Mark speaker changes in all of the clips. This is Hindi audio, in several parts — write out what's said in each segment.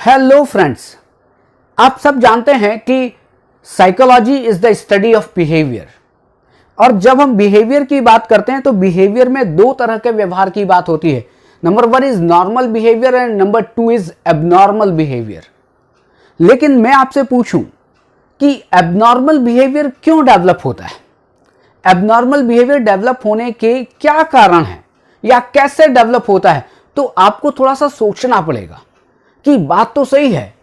Speaker 1: हेलो फ्रेंड्स, आप सब जानते हैं कि psychology is the study of behaviour. और जब हम बिहेवियर की बात करते हैं तो बिहेवियर में दो तरह के व्यवहार की बात होती है। Number 1 is normal behaviour and number 2 is abnormal behaviour. लेकिन मैं आपसे पूछूं कि एबनॉर्मल बिहेवियर क्यों डेवलप होता है, एबनॉर्मल बिहेवियर डेवलप होने के क्या कारण हैं या कैसे डेवलप होता है, तो आपको थोड़ा सा सोचना पड़ेगा कि बात तो सही है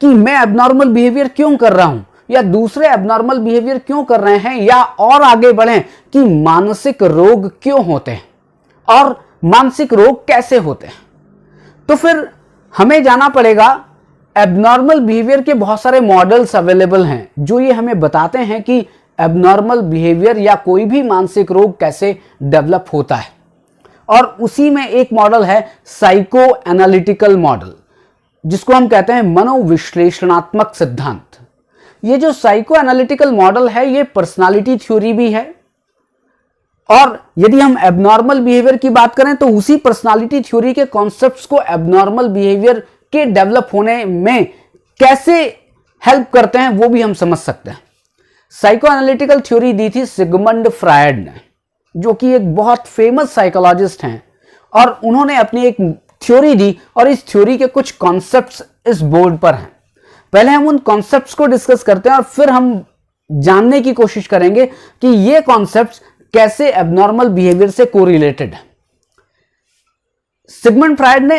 Speaker 1: कि मैं एबनॉर्मल बिहेवियर क्यों कर रहा हूं या दूसरे एबनॉर्मल बिहेवियर क्यों कर रहे हैं, या और आगे बढ़ें कि मानसिक रोग क्यों होते हैं और मानसिक रोग कैसे होते हैं। तो फिर हमें जाना पड़ेगा, एबनॉर्मल बिहेवियर के बहुत सारे मॉडल्स अवेलेबल हैं जो ये हमें बताते हैं कि एबनॉर्मल बिहेवियर या कोई भी मानसिक रोग कैसे डेवलप होता है। और उसी में एक मॉडल है साइको एनालिटिकल मॉडल, जिसको हम कहते हैं मनोविश्लेषणात्मक सिद्धांत। ये जो साइको एनालिटिकल मॉडल है ये पर्सनालिटी थ्योरी भी है, और यदि हम एबनॉर्मल बिहेवियर की बात करें तो उसी पर्सनालिटी थ्योरी के कॉन्सेप्ट्स को एबनॉर्मल बिहेवियर के डेवलप होने में कैसे हेल्प करते हैं वो भी हम समझ सकते हैं। साइको एनालिटिकल थ्योरी दी थी सिगमंड फ्रायड ने, जो कि एक बहुत फेमस साइकोलॉजिस्ट हैं, और उन्होंने अपनी एक थ्योरी दी और इस थ्योरी के कुछ कॉन्सेप्ट्स इस बोर्ड पर हैं। पहले हम उन कॉन्सेप्ट्स को डिस्कस करते हैं और फिर हम जानने की कोशिश करेंगे कि ये कॉन्सेप्ट्स कैसे एबनॉर्मल बिहेवियर से कोरिलेटेड है। सिगमंड फ्रायड ने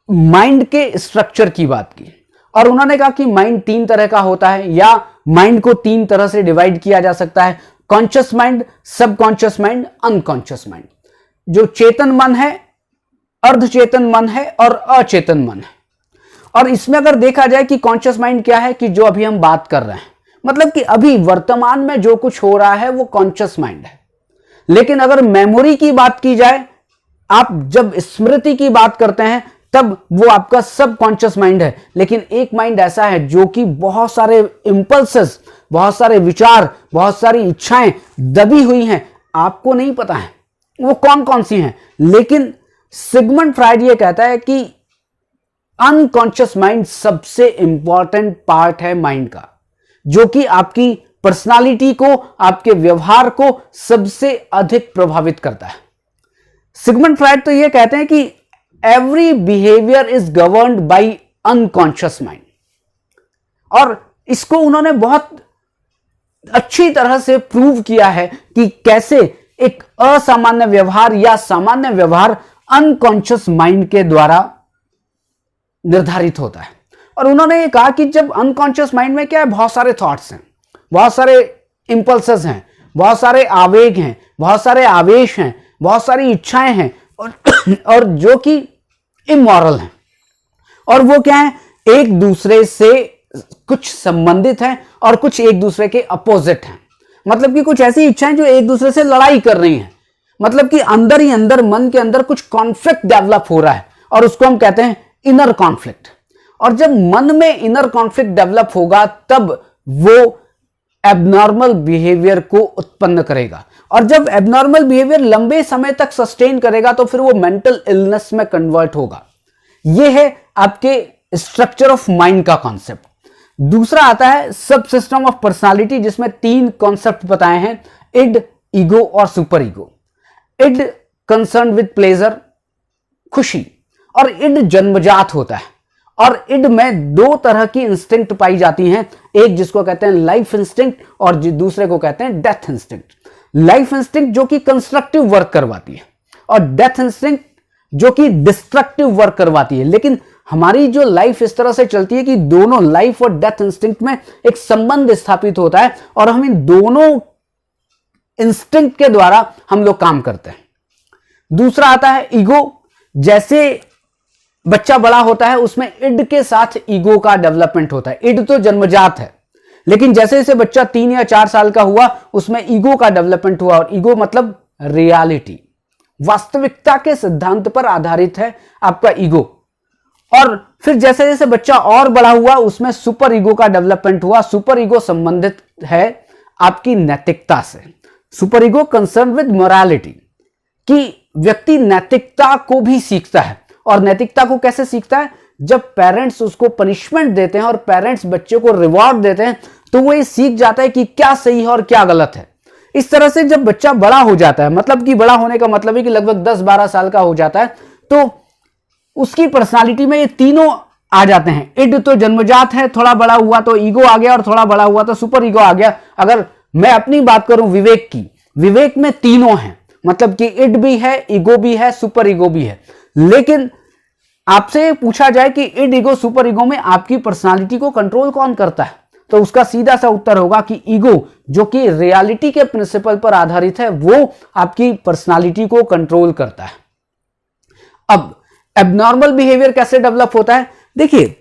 Speaker 1: माइंड के स्ट्रक्चर की बात की और उन्होंने कहा कि माइंड 3 तरह का होता है, या माइंड को 3 तरह से डिवाइड किया जा सकता है: conscious mind, subconscious mind, unconscious mind. जो चेतन मन है, अर्धचेतन मन है और अचेतन मन है। और इसमें अगर देखा जाए कि कॉन्शियस माइंड क्या है, कि जो अभी हम बात कर रहे हैं, मतलब कि अभी वर्तमान में जो कुछ हो रहा है वो कॉन्शियस माइंड है। लेकिन अगर मेमोरी की बात की जाए, आप जब स्मृति की बात करते हैं तब वो आपका सबकॉन्शियस माइंड है। लेकिन एक माइंड ऐसा है जो कि बहुत सारे इंपल्सेस, बहुत सारे विचार, बहुत सारी इच्छाएं दबी हुई हैं, आपको नहीं पता है वो कौन कौन सी हैं। लेकिन सिगमंड फ्रायड ये कहता है कि अनकॉन्शियस माइंड सबसे इंपॉर्टेंट पार्ट है माइंड का, जो कि आपकी पर्सनालिटी को, आपके व्यवहार को सबसे अधिक प्रभावित करता है। सिगमंड फ्रायड तो ये कहते हैं कि every behaviour is governed bye unconscious mind, और इसको उन्होंने बहुत अच्छी तरह से प्रूव किया है कि कैसे एक असामान्य व्यवहार या सामान्य व्यवहार अनकॉन्शियस माइंड के द्वारा निर्धारित होता है। और उन्होंने ये कहा कि जब अनकॉन्शियस माइंड में क्या है, बहुत सारे थॉट्स हैं, बहुत सारे इंपल्सेस हैं, बहुत सारे आवेग हैं, बहुत सारे आवेश हैं, बहुत सारी इच्छाएं हैं, और जो कि इमोरल हैं, और वो क्या है, एक दूसरे से कुछ संबंधित हैं और कुछ एक दूसरे के अपोजिट हैं। मतलब कि कुछ ऐसी इच्छाएं जो एक दूसरे से लड़ाई कर रही हैं, मतलब कि अंदर ही अंदर, मन के अंदर कुछ कॉन्फ्लिक्ट डेवलप हो रहा है, और उसको हम कहते हैं इनर कॉन्फ्लिक्ट। और जब मन में इनर कॉन्फ्लिक्ट डेवलप होगा तब वो एबनॉर्मल बिहेवियर को उत्पन्न करेगा, और जब एबनॉर्मल बिहेवियर लंबे समय तक सस्टेन करेगा तो फिर वो मेंटल इलनेस में कन्वर्ट होगा। ये है आपके स्ट्रक्चर ऑफ माइंड का कॉन्सेप्ट। दूसरा आता है सब सिस्टम ऑफ पर्सनालिटी, जिसमें 3 कॉन्सेप्ट बताए हैं: इड, ईगो और super ego. Id concern with pleasure, खुशी, और इड जन्मजात होता है। और इड में 2 तरह की इंस्टिंक्ट पाई जाती हैं, एक जिसको कहते हैं लाइफ इंस्टिंक्ट और दूसरे को कहते हैं डेथ इंस्टिंक्ट। लाइफ इंस्टिंक्ट जो कि कंस्ट्रक्टिव वर्क करवाती है, और डेथ इंस्टिंक्ट जो कि डिस्ट्रक्टिव वर्क करवाती है। लेकिन हमारी जो लाइफ इस तरह से चलती है कि दोनों लाइफ और डेथ इंस्टिंक्ट में एक संबंध स्थापित होता है, और हम इन दोनों इंस्टिंक्ट के द्वारा हम लोग काम करते हैं। दूसरा आता है ईगो। जैसे बच्चा बड़ा होता है उसमें इड के साथ ईगो का डेवलपमेंट होता है। इड तो जन्मजात है, लेकिन जैसे जैसे बच्चा 3 या 4 साल का हुआ उसमें ईगो का डेवलपमेंट हुआ, और ईगो मतलब रियलिटी, वास्तविकता के सिद्धांत पर आधारित है आपका ईगो। और फिर जैसे जैसे बच्चा और बड़ा हुआ उसमें सुपर ईगो का डेवलपमेंट हुआ। सुपर ईगो संबंधित है आपकी नैतिकता से। Super ego concern with morality, कि व्यक्ति नैतिकता को भी सीखता है। और नैतिकता को कैसे सीखता है जब पेरेंट्स उसको पनिशमेंट देते हैं और पेरेंट्स बच्चे को रिवॉर्ड देते हैं तो वो ये सीख जाता है कि क्या सही है और क्या गलत है। इस तरह से जब बच्चा बड़ा हो जाता है, मतलब कि बड़ा होने का मतलब है कि लगभग 10-12 साल का हो जाता है, तो उसकी पर्सनालिटी में ये तीनों आ जाते हैं। इड तो जन्मजात है, थोड़ा बड़ा हुआ तो ईगो आ गया और थोड़ा बड़ा हुआ तो सुपर ईगो आ गया। अगर मैं अपनी बात करूं विवेक की, विवेक में तीनों हैं, मतलब कि इड भी है, ईगो भी है, सुपर ईगो भी है। लेकिन आपसे पूछा जाए कि इड, ईगो, सुपर ईगो में आपकी पर्सनालिटी को कंट्रोल कौन करता है, तो उसका सीधा सा उत्तर होगा कि ईगो, जो कि रियलिटी के प्रिंसिपल पर आधारित है, वो आपकी पर्सनालिटी को कंट्रोल करता है। अब एबनॉर्मल बिहेवियर कैसे डेवलप होता है? देखिए,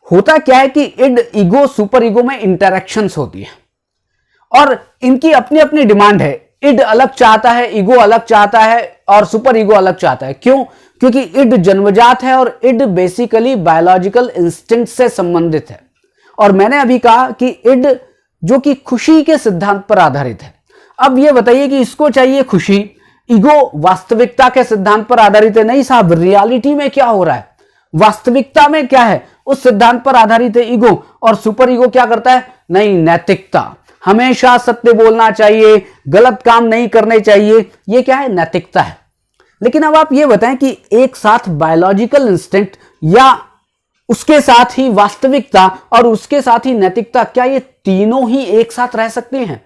Speaker 1: होता क्या है कि इड, ईगो, सुपर ईगो में इंटरैक्शंस होती है और इनकी अपनी अपनी डिमांड है। इड अलग चाहता है, ईगो अलग चाहता है और सुपर ईगो अलग चाहता है। क्यों? क्योंकि इड जन्मजात है और इड बेसिकली बायोलॉजिकल इंस्टिंक्ट से संबंधित है। और मैंने अभी कहा कि इड जो कि खुशी के सिद्धांत पर आधारित है। अब यह बताइए कि इसको चाहिए खुशी, ईगो वास्तविकता के सिद्धांत पर आधारित है। नहीं साहब, रियलिटी में क्या हो रहा है, वास्तविकता में क्या है, उस सिद्धांत पर आधारित है ईगो। और सुपर ईगो क्या करता है? नहीं, नैतिकता, हमेशा सत्य बोलना चाहिए, गलत काम नहीं करने चाहिए, ये क्या है? नैतिकता है। लेकिन अब आप ये बताएं कि एक साथ बायोलॉजिकल इंस्टिंक्ट या उसके साथ ही वास्तविकता और उसके साथ ही नैतिकता, क्या ये तीनों ही एक साथ रह सकते हैं?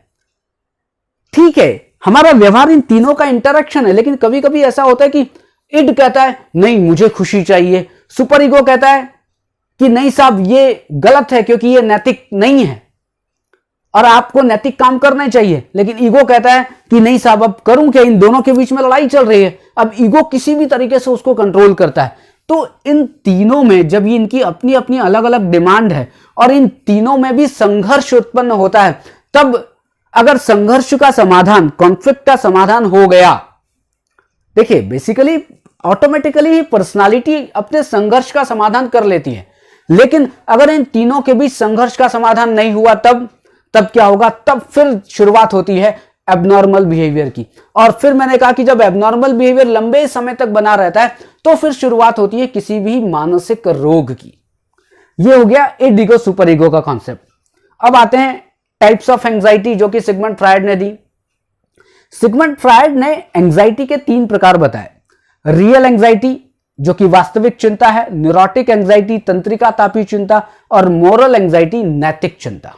Speaker 1: ठीक है, हमारा व्यवहार इन तीनों का इंटरेक्शन है, लेकिन कभी कभी ऐसा होता है कि इड कहता है नहीं मुझे खुशी चाहिए, सुपर ईगो कहता है कि नहीं साहब ये गलत है क्योंकि ये नैतिक नहीं है और आपको नैतिक काम करना चाहिए। लेकिन ईगो कहता है कि नहीं साहब अब करूं क्या, इन दोनों के बीच में लड़ाई चल रही है। अब ईगो किसी भी तरीके से उसको कंट्रोल करता है। तो इन तीनों में जब ये इनकी अपनी अपनी अलग अलग डिमांड है और इन तीनों में भी संघर्ष उत्पन्न होता है, तब अगर संघर्ष का समाधान, कॉन्फ्लिक्ट का समाधान हो गया, देखिए बेसिकली ऑटोमेटिकली ही पर्सनालिटी अपने संघर्ष का समाधान कर लेती है। लेकिन अगर इन तीनों के बीच संघर्ष का समाधान नहीं हुआ, तब क्या होगा? तब फिर शुरुआत होती है एबनॉर्मल बिहेवियर की। और फिर मैंने कहा कि जब एबनॉर्मल बिहेवियर लंबे समय तक बना रहता है तो फिर शुरुआत होती है किसी भी मानसिक रोग की। यह हो गया इड, ईगो, सुपर ईगो का कॉन्सेप्ट। अब आते हैं टाइप्स ऑफ एंजाइटी जो कि सिगमंड फ्रायड ने दी। सिगमंड फ्रायड ने एंजाइटी के 3 प्रकार बताए। रियल एंजाइटी जो कि वास्तविक चिंता है, न्यूरोटिक एंजाइटी तंत्रिका तापी चिंता, और मोरल एंजाइटी नैतिक चिंता।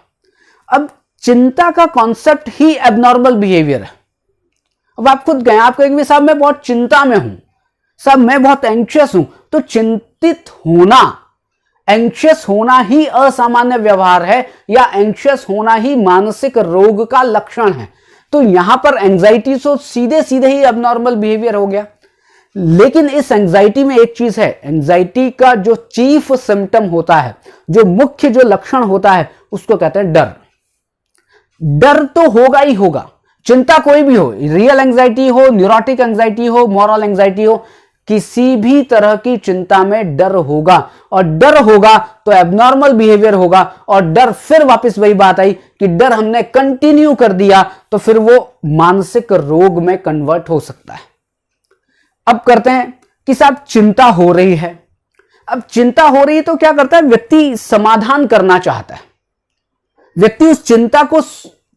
Speaker 1: अब चिंता का कॉन्सेप्ट ही एबनॉर्मल बिहेवियर है। अब आप खुद गए, आप कहेंगे साहब मैं बहुत चिंता में हूं, साहब मैं बहुत एंक्शियस हूं, तो चिंतित होना, एंक्शियस होना ही असामान्य व्यवहार है या एंक्शियस होना ही मानसिक रोग का लक्षण है। तो यहां पर एंजाइटी तो सीधे सीधे ही एबनॉर्मल बिहेवियर हो गया। लेकिन इस एंजाइटी में एक चीज है, एंजाइटी का जो चीफ सिम्टम होता है, जो मुख्य जो लक्षण होता है, उसको कहते हैं डर। डर तो होगा ही होगा, चिंता कोई भी हो, रियल एंजाइटी हो, न्यूरोटिक एंजाइटी हो, मॉरल एंजाइटी हो, किसी भी तरह की चिंता में डर होगा। और डर होगा तो एबनॉर्मल बिहेवियर होगा। और डर, फिर वापस वही बात आई कि डर हमने कंटिन्यू कर दिया तो फिर वो मानसिक रोग में कन्वर्ट हो सकता है। अब करते हैं कि साहब चिंता हो रही है। अब चिंता हो रही है तो क्या करता है व्यक्ति? समाधान करना चाहता है, व्यक्ति उस चिंता को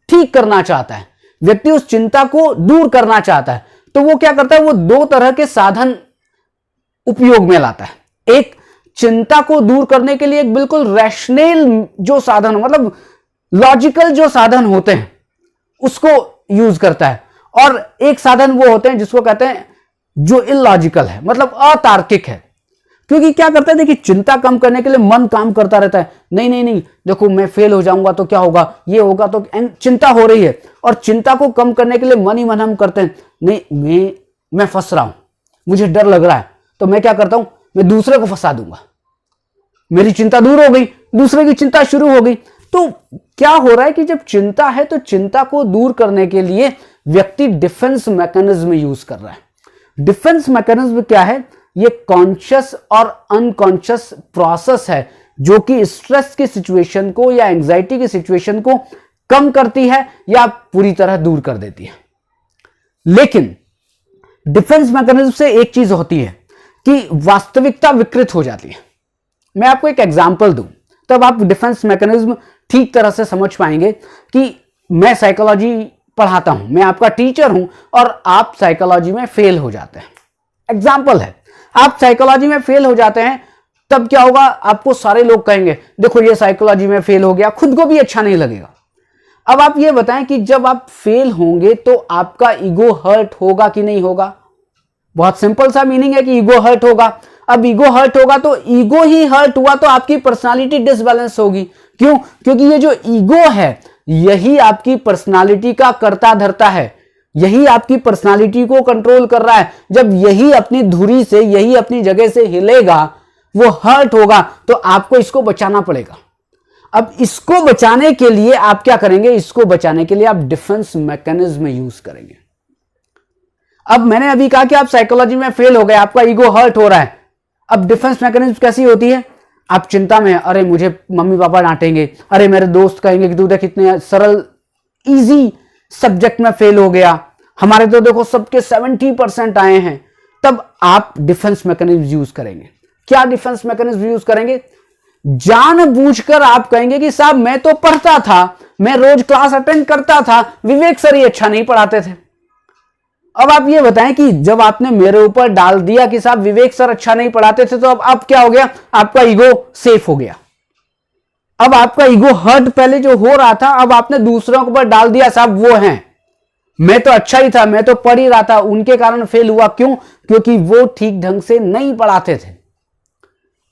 Speaker 1: ठीक करना चाहता है, व्यक्ति उस चिंता को दूर करना चाहता है। तो वो क्या करता है? वो 2 तरह के साधन उपयोग में लाता है। एक, चिंता को दूर करने के लिए एक बिल्कुल रैशनल जो साधन, मतलब लॉजिकल जो साधन होते हैं, उसको यूज करता है। और एक साधन वो होते हैं जिसको कहते हैं जो इलॉजिकल है, मतलब अतार्किक है। क्योंकि क्या करता है? देखिए, चिंता कम करने के लिए मन काम करता रहता है, नहीं नहीं नहीं देखो मैं फेल हो जाऊंगा तो क्या होगा, ये होगा तो, चिंता हो रही है। और चिंता को कम करने के लिए मन ही मन हम करते हैं, नहीं मैं फंस रहा हूं, मुझे डर लग रहा है, तो मैं क्या करता हूं? मैं दूसरे को फंसा दूंगा, मेरी चिंता दूर हो गई, दूसरे की चिंता शुरू हो गई। तो क्या हो रहा है कि जब चिंता है तो चिंता को दूर करने के लिए व्यक्ति डिफेंस मैकेनिज्म यूज कर रहा है। डिफेंस मैकेनिज्म क्या है? ये कॉन्शियस और अनकॉन्शियस प्रोसेस है जो कि स्ट्रेस की सिचुएशन को या एंजाइटी की सिचुएशन को कम करती है या पूरी तरह दूर कर देती है। लेकिन डिफेंस मैकेनिज्म से एक चीज होती है कि वास्तविकता विकृत हो जाती है। मैं आपको एक एग्जांपल दूं, तब आप डिफेंस मैकेनिज्म ठीक तरह से समझ पाएंगे कि मैं साइकोलॉजी पढ़ाता हूं, मैं आपका टीचर हूं और आप साइकोलॉजी में फेल हो जाते हैं। एग्जाम्पल है, आप साइकोलॉजी में फेल हो जाते हैं, तब क्या होगा, आपको सारे लोग कहेंगे देखो ये साइकोलॉजी में फेल हो गया, खुद को भी अच्छा नहीं लगेगा। अब आप ये बताएं कि जब आप फेल होंगे तो आपका ईगो हर्ट होगा कि नहीं होगा? बहुत सिंपल सा मीनिंग है कि ईगो हर्ट होगा। अब ईगो हर्ट होगा तो ईगो ही हर्ट हुआ तो आपकी पर्सनालिटी डिसबैलेंस होगी। क्यों? क्योंकि ये जो ईगो है यही आपकी पर्सनालिटी का कर्ता धर्ता है, यही आपकी पर्सनालिटी को कंट्रोल कर रहा है। जब यही अपनी धुरी से, यही अपनी जगह से हिलेगा, वो हर्ट होगा, तो आपको इसको बचाना पड़ेगा। अब इसको बचाने के लिए आप क्या करेंगे? इसको बचाने के लिए आप डिफेंस मैकेनिज्म यूज करेंगे। अब मैंने अभी कहा कि आप साइकोलॉजी में फेल हो गए, आपका ईगो हर्ट हो रहा है। अब डिफेंस मैकेनिज्म कैसी होती है? आप चिंता में, अरे मुझे मम्मी पापा डांटेंगे, अरे मेरे दोस्त कहेंगे कि तू देख कितने सरल इजी सब्जेक्ट में फेल हो गया, हमारे तो देखो सबके 70% आए हैं। तब आप डिफेंस मैकेनिज्म यूज करेंगे। क्या डिफेंस मैकेनिज्म यूज करेंगे? जानबूझकर आप कहेंगे कि साहब मैं तो पढ़ता था, मैं रोज क्लास अटेंड करता था, विवेक सर ही अच्छा नहीं पढ़ाते थे। अब आप ये बताएं कि जब आपने मेरे ऊपर डाल दिया कि साहब विवेक सर अच्छा नहीं पढ़ाते थे, तो अब क्या हो गया? आपका ईगो सेफ हो गया। अब आपका ईगो हर्ट पहले जो हो रहा था, अब आपने दूसरों के ऊपर डाल दिया, साहब वो हैं, मैं तो अच्छा ही था, मैं तो पढ़ ही रहा था, उनके कारण फेल हुआ। क्यों? क्योंकि वो ठीक ढंग से नहीं पढ़ाते थे।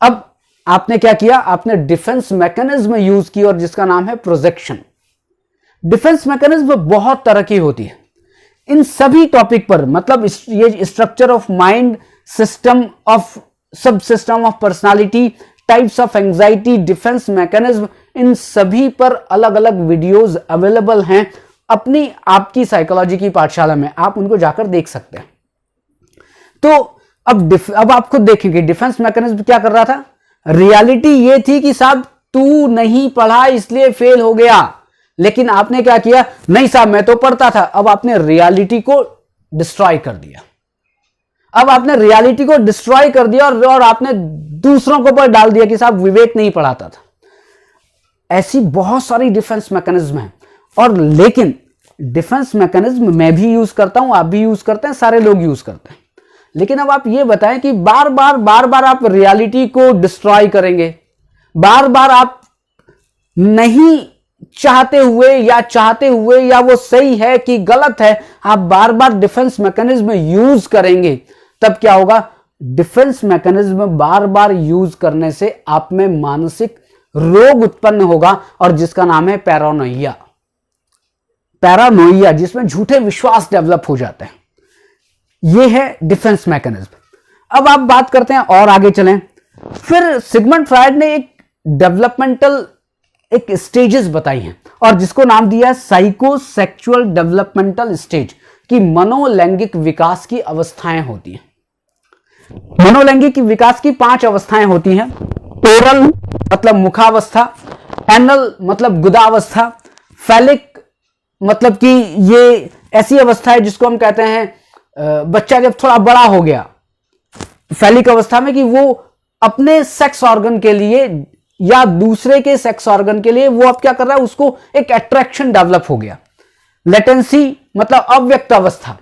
Speaker 1: अब आपने क्या किया? आपने डिफेंस मैकेनिज्म यूज की और जिसका नाम है प्रोजेक्शन। डिफेंस मैकेनिज्म बहुत तरह की होती है। इन सभी टॉपिक पर, मतलब ये structure of mind, system of subsystem of personality, types of anxiety, defence mechanism, इन सभी पर अलग अलग वीडियोस अवेलेबल हैं अपनी आपकी साइकोलॉजी की पाठशाला में, आप उनको जाकर देख सकते हैं। तो अब आप खुद देखेंगे डिफेंस मैकेनिज्म क्या कर रहा था। रियलिटी ये थी कि साहब तू नहीं पढ़ा इसलिए फेल हो गया, लेकिन आपने क्या किया? नहीं साहब मैं तो पढ़ता था। अब आपने रियलिटी को डिस्ट्रॉय कर दिया। अब आपने रियलिटी को डिस्ट्रॉय कर दिया और आपने दूसरों के ऊपर डाल दिया कि साहब विवेक नहीं पढ़ाता था। ऐसी बहुत सारी डिफेंस मैकेनिज्म है, और लेकिन डिफेंस मैकेनिज्म मैं भी यूज करता हूं, आप भी यूज करते हैं, सारे लोग यूज करते हैं। लेकिन अब आप ये बताएं कि बार बार आप रियलिटी को डिस्ट्रॉय करेंगे, बार बार आप नहीं चाहते हुए या वो सही है कि गलत है, आप बार बार डिफेंस मैकेनिज्म यूज करेंगे, तब क्या होगा? डिफेंस मैकेनिज्म बार बार यूज करने से आप में मानसिक रोग उत्पन्न होगा, और जिसका नाम है पैरानोइया। पैरानोइया, जिसमें झूठे विश्वास डेवलप हो जाते हैं। यह है डिफेंस मैकेनिज्म। अब आप बात करते हैं और आगे चलें। फिर सिगमंड फ्रायड ने एक डेवलपमेंटल एक स्टेजेस बताई हैं, और जिसको नाम दिया है साइकोसेक्सुअल डेवलपमेंटल स्टेज, की मनोलैंगिक विकास की अवस्थाएं होती हैं। मनोलैंगिक विकास की 5 अवस्थाएं होती हैं। ओरल मतलब मुखावस्था, एनल मतलब गुदावस्था, फैलिक मतलब कि ये ऐसी अवस्था है जिसको हम कहते हैं बच्चा जब थोड़ा बड़ा हो गया, फैलिक अवस्था में, कि वो अपने सेक्स ऑर्गन के लिए या दूसरे के सेक्स ऑर्गन के लिए वो अब क्या कर रहा है, उसको एक अट्रैक्शन डेवलप हो गया। लेटेंसी मतलब अव्यक्त अवस्था,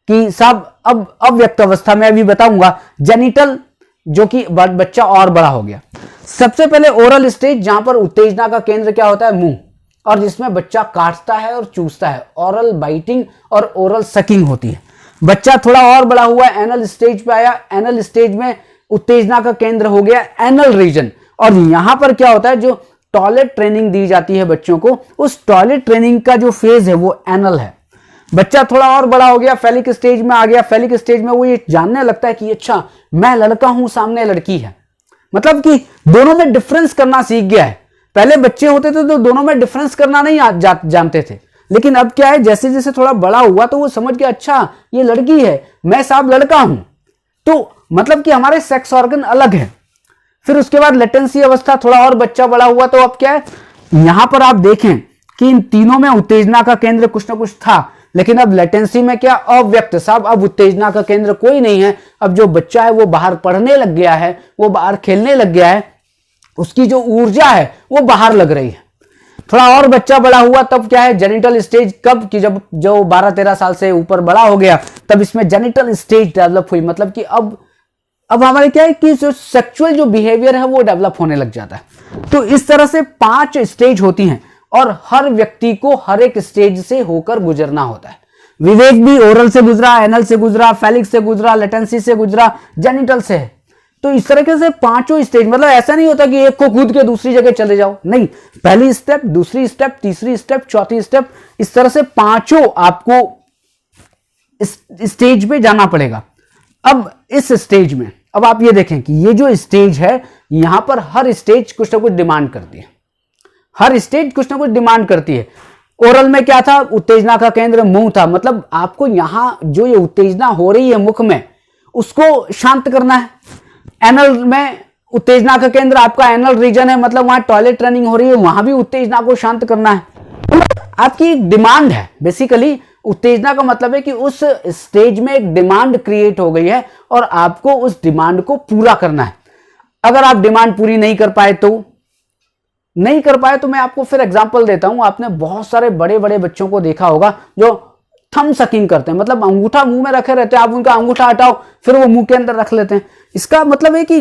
Speaker 1: कि साहब अब अव्यक्त अवस्था में अभी बताऊंगा। जेनिटल, जो कि बच्चा और बड़ा हो गया। सबसे पहले ओरल स्टेज, जहां पर उत्तेजना का केंद्र क्या होता है? मुंह, और जिसमें बच्चा काटता है और चूसता है। ओरल बाइटिंग और ओरल सकिंग होती है। बच्चा थोड़ा और बड़ा हुआ, एनल स्टेज पे आया। एनल स्टेज में उत्तेजना का केंद्र हो गया एनल रीजन, और यहां पर क्या होता है, जो टॉयलेट ट्रेनिंग दी जाती है बच्चों को, उस टॉयलेट ट्रेनिंग का जो फेज है वो एनल है। बच्चा थोड़ा और बड़ा हो गया, फेलिक स्टेज में आ गया। फेलिक स्टेज में वो ये जानने लगता है कि अच्छा मैं लड़का हूं, सामने लड़की है, मतलब कि दोनों में डिफरेंस करना सीख गया है। पहले बच्चे होते थे तो दोनों में डिफरेंस करना नहीं जानते थे, लेकिन अब क्या है, जैसे जैसे थोड़ा बड़ा हुआ तो वो समझ गया अच्छा ये लड़की है, मैं साहब लड़का हूं, तो मतलब कि हमारे सेक्स ऑर्गन अलग है। फिर उसके बाद लेटेंसी अवस्था, थोड़ा और बच्चा बड़ा हुआ तो अब क्या है, यहां पर आप देखें कि इन तीनों में उत्तेजना का केंद्र कुछ ना कुछ था, लेकिन अब लेटेंसी में क्या, अव्यक्त। साहब अब उत्तेजना का केंद्र कोई नहीं है, अब जो बच्चा है वो बाहर पढ़ने लग गया है, वो बाहर खेलने लग गया है, उसकी जो ऊर्जा है वो बाहर लग रही है। थोड़ा और बच्चा बड़ा हुआ तब क्या है, जेनिटल स्टेज कब कि जब जो 12-13 साल से ऊपर बड़ा हो गया तब इसमें जेनिटल स्टेज डेवलप हुई, मतलब कि अब हमारे क्या है कि जो सेक्सुअल जो बिहेवियर है वो डेवलप होने लग जाता है। तो इस तरह से 5 स्टेज होती हैं और हर व्यक्ति को हर एक स्टेज से होकर गुजरना होता है। विवेक भी ओरल से गुजरा, एनल से गुजरा, फेलिक्स से गुजरा, लेटेंसी से गुजरा, जेनिटल से। तो इस तरीके से 5 स्टेज, मतलब ऐसा नहीं होता कि एक को कूद के दूसरी जगह चले जाओ, नहीं, पहली स्टेप, दूसरी स्टेप, तीसरी स्टेप, चौथी स्टेप, इस तरह से 5 आपको इस स्टेज पे जाना पड़ेगा। अब इस स्टेज में अब आप ये देखें कि ये जो स्टेज है यहां पर हर स्टेज कुछ ना कुछ डिमांड करती है, हर स्टेज कुछ ना कुछ डिमांड करती है। ओरल में क्या था, उत्तेजना का केंद्र मुंह था, मतलब आपको यहां जो ये उत्तेजना हो रही है मुख में उसको शांत करना है। एनल में उत्तेजना का केंद्र आपका एनल रीजन है, मतलब वहां टॉयलेट रनिंग हो रही है, वहां भी उत्तेजना को शांत करना है। आपकी डिमांड है, बेसिकली उत्तेजना का मतलब है कि उस स्टेज में एक डिमांड क्रिएट हो गई है और आपको उस डिमांड को पूरा करना है। अगर आप डिमांड पूरी नहीं कर पाए तो मैं आपको फिर एग्जांपल देता हूं। आपने बहुत सारे बड़े बड़े बच्चों को देखा होगा जो थंब सकिंग करते हैं, मतलब अंगूठा मुंह में रखे रहते हैं, आप उनका अंगूठा हटाओ फिर वो मुंह के अंदर रख लेते हैं। इसका मतलब है कि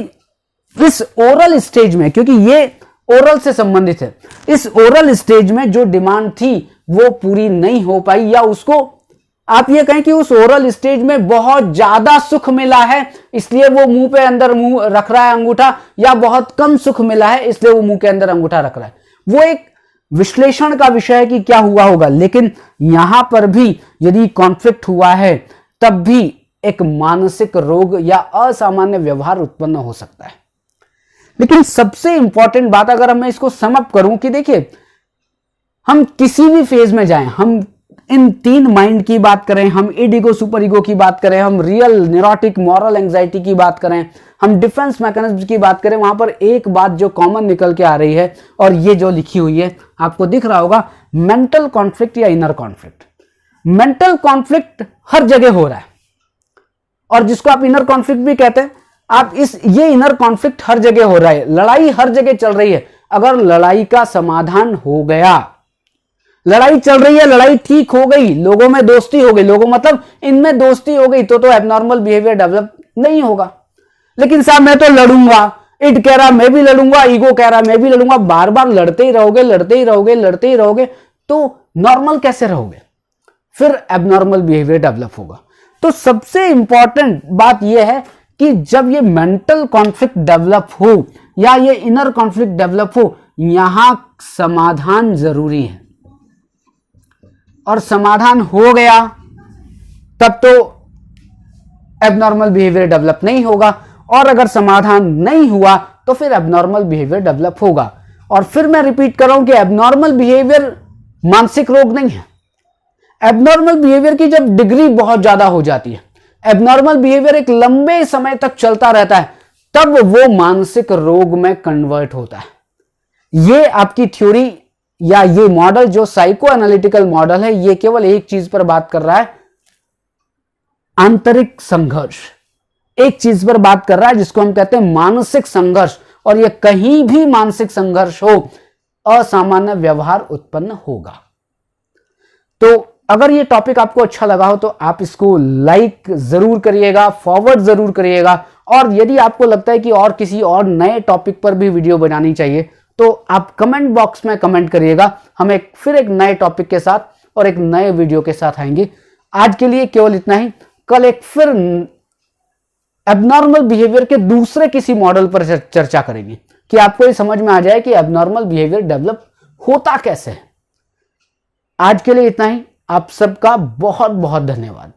Speaker 1: इस ओरल स्टेज में, क्योंकि ये ओरल से संबंधित है, इस ओरल स्टेज में जो डिमांड थी वो पूरी नहीं हो पाई, या उसको आप ये कहें कि उस ओरल स्टेज में बहुत ज्यादा सुख मिला है इसलिए वो मुंह पे अंदर मुंह रख रहा है अंगूठा, या बहुत कम सुख मिला है इसलिए वो मुंह के अंदर अंगूठा रख रहा है। वो एक विश्लेषण का विषय है कि क्या हुआ होगा, लेकिन यहां पर भी यदि कॉन्फ्लिक्ट हुआ है तब भी एक मानसिक रोग या असामान्य व्यवहार उत्पन्न हो सकता है। लेकिन सबसे इंपॉर्टेंट बात अगर मैं इसको सम अप करूं कि देखिए, हम किसी भी फेज में जाएं, हम इन 3 माइंड की बात करें, हम इड ईगो सुपर ईगो की बात करें, हम रियल न्यूरोटिक मॉरल एंजाइटी की बात करें, हम डिफेंस मैकेनिज्म की बात करें, वहां पर एक बात जो कॉमन निकल के आ रही है और ये जो लिखी हुई है आपको दिख रहा होगा, मेंटल कॉन्फ्लिक्ट या इनर कॉन्फ्लिक्ट। मेंटल कॉन्फ्लिक्ट हर जगह हो रहा है और जिसको आप इनर कॉन्फ्लिक्ट भी कहते हैं, ये इनर कॉन्फ्लिक्ट हर जगह हो रहा है, लड़ाई हर जगह चल रही है। अगर लड़ाई का समाधान हो गया, लड़ाई चल रही है, लड़ाई ठीक हो गई, लोगों में दोस्ती हो गई, लोगों मतलब इनमें दोस्ती हो गई तो एबनॉर्मल बिहेवियर डेवलप नहीं होगा। लेकिन साहब मैं तो लड़ूंगा, इड कह रहा मैं भी लड़ूंगा, ईगो कह रहा मैं भी लड़ूंगा, बार बार लड़ते ही रहोगे तो नॉर्मल कैसे रहोगे? फिर एबनॉर्मल बिहेवियर डेवलप होगा। तो सबसे इंपॉर्टेंट बात यह है कि जब ये मेंटल कॉन्फ्लिक्ट डेवलप हो या ये इनर कॉन्फ्लिक्ट डेवलप हो, यहां समाधान जरूरी है। और समाधान हो गया तब तो एबनॉर्मल बिहेवियर डेवलप नहीं होगा, और अगर समाधान नहीं हुआ तो फिर एबनॉर्मल बिहेवियर डेवलप होगा। और फिर मैं रिपीट कर रहा हूं कि एबनॉर्मल बिहेवियर मानसिक रोग नहीं है। एबनॉर्मल बिहेवियर की जब डिग्री बहुत ज्यादा हो जाती है, एबनॉर्मल बिहेवियर एक लंबे समय तक चलता रहता है, तब वो मानसिक रोग में कन्वर्ट होता है। ये आपकी थ्योरी या ये मॉडल जो साइको एनालिटिकल मॉडल है, ये केवल एक चीज पर बात कर रहा है, आंतरिक संघर्ष। एक चीज पर बात कर रहा है जिसको हम कहते हैं मानसिक संघर्ष, और ये कहीं भी मानसिक संघर्ष हो असामान्य व्यवहार उत्पन्न होगा। तो अगर ये टॉपिक आपको अच्छा लगा हो तो आप इसको लाइक जरूर करिएगा, फॉरवर्ड जरूर करिएगा, और यदि आपको लगता है कि और किसी और नए टॉपिक पर भी वीडियो बनानी चाहिए तो आप कमेंट बॉक्स में कमेंट करिएगा। हम फिर एक नए टॉपिक के साथ और एक नए वीडियो के साथ आएंगे। आज के लिए केवल इतना ही। कल एक फिर एबनॉर्मल बिहेवियर के दूसरे किसी मॉडल पर चर्चा करेंगे कि आपको ये समझ में आ जाए कि एबनॉर्मल बिहेवियर डेवलप होता कैसे है। आज के लिए इतना ही। आप सबका बहुत बहुत धन्यवाद।